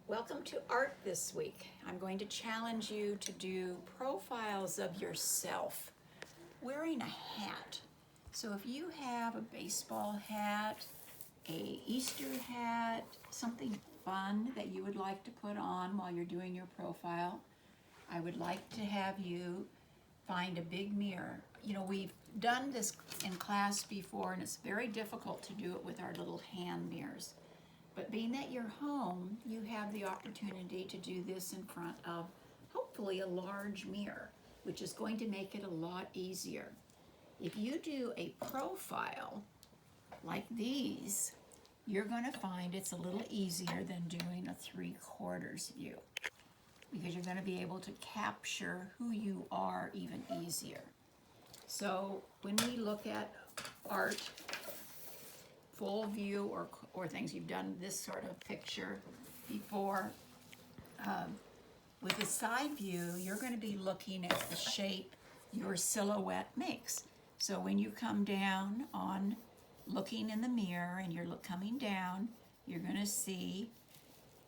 Welcome to art this week. I'm going to challenge you to do profiles of yourself wearing a hat. So if you have a baseball hat, a Easter hat, something fun that you would like to put on while you're doing your profile, I would like to have you find a big mirror. You know, we've done this in class before and it's very difficult to do it with our little hand mirrors. But being that you're home, you have the opportunity to do this in front of hopefully a large mirror, which is going to make it a lot easier. If you do a profile like these, you're going to find it's a little easier than doing a 3/4 view because you're going to be able to capture who you are even easier. So when we look at art, full view or things you've done this sort of picture before. With the side view, you're going to be looking at the shape your silhouette makes. So when you come down on looking in the mirror and you're coming down, you're going to see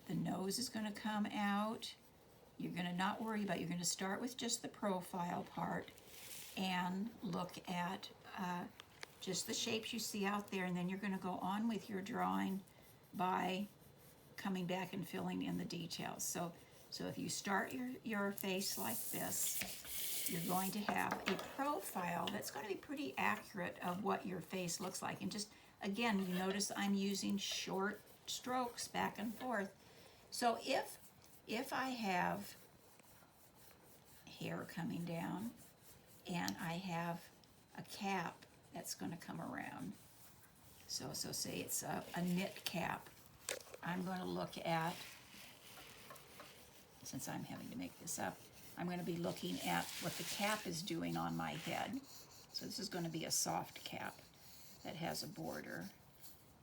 the nose is going to come out. You're going to not worry about, you're going to start with just the profile part and look at just the shapes you see out there, and then you're going to go on with your drawing by coming back and filling in the details. So if you start your face like this, you're going to have a profile that's going to be pretty accurate of what your face looks like. And just, again, you notice I'm using short strokes back and forth. So if I have hair coming down and I have a cap that's going to come around. So say it's a knit cap. I'm going to look at, since I'm having to make this up, I'm going to be looking at what the cap is doing on my head. So this is going to be a soft cap that has a border,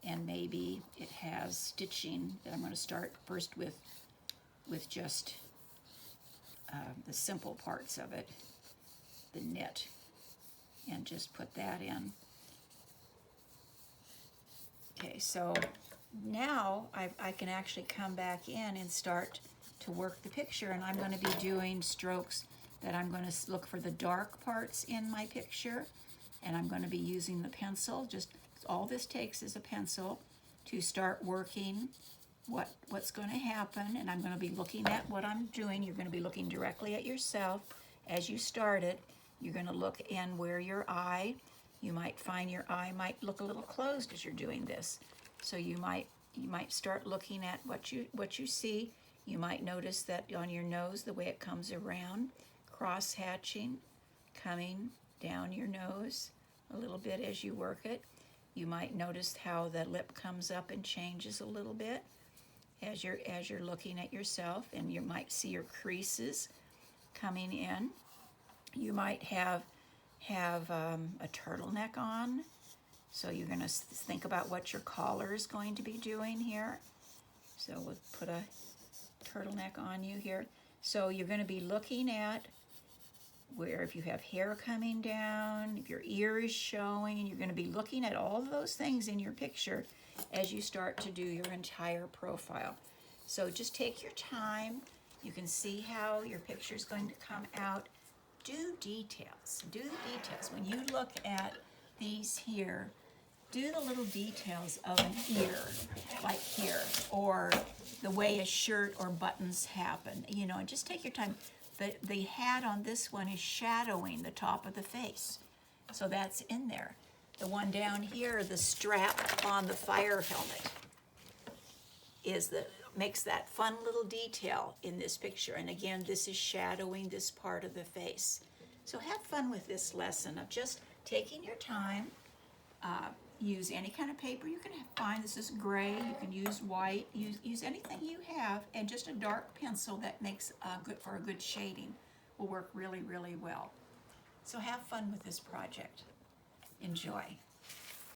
and maybe it has stitching that I'm going to start first with just the simple parts of it, the knit, and just put that in. Okay, so now I can actually come back in and start to work the picture, and I'm going to be doing strokes that I'm going to look for the dark parts in my picture, and I'm going to be using the pencil. Just all this takes is a pencil to start working what's going to happen, and I'm going to be looking at what I'm doing. You're going to be looking directly at yourself as you start it. You're going to look in where your eye, you might find your eye might look a little closed as you're doing this. So you might start looking at what you see. You might notice that on your nose, the way it comes around, cross-hatching, coming down your nose a little bit as you work it. You might notice how the lip comes up and changes a little bit as you're looking at yourself, and you might see your creases coming in. You might have a turtleneck on, so you're going to think about what your collar is going to be doing here. So we'll put a turtleneck on you here. So you're going to be looking at where, if you have hair coming down, if your ear is showing, you're going to be looking at all of those things in your picture as you start to do your entire profile. So just take your time. You can see how your picture is going to come out. Do details. Do the details. When you look at these here, do the little details of an ear, like here, or the way a shirt or buttons happen. You know, and just take your time. The hat on this one is shadowing the top of the face, so that's in there. The one down here, the strap on the fire helmet, makes that fun little detail in this picture. And again, this is shadowing this part of the face. So have fun with this lesson of just taking your time. Use any kind of paper you can find. This is gray. You can use white. Use anything you have, and just a dark pencil that makes good for a good shading will work really, really well. So have fun with this project. Enjoy.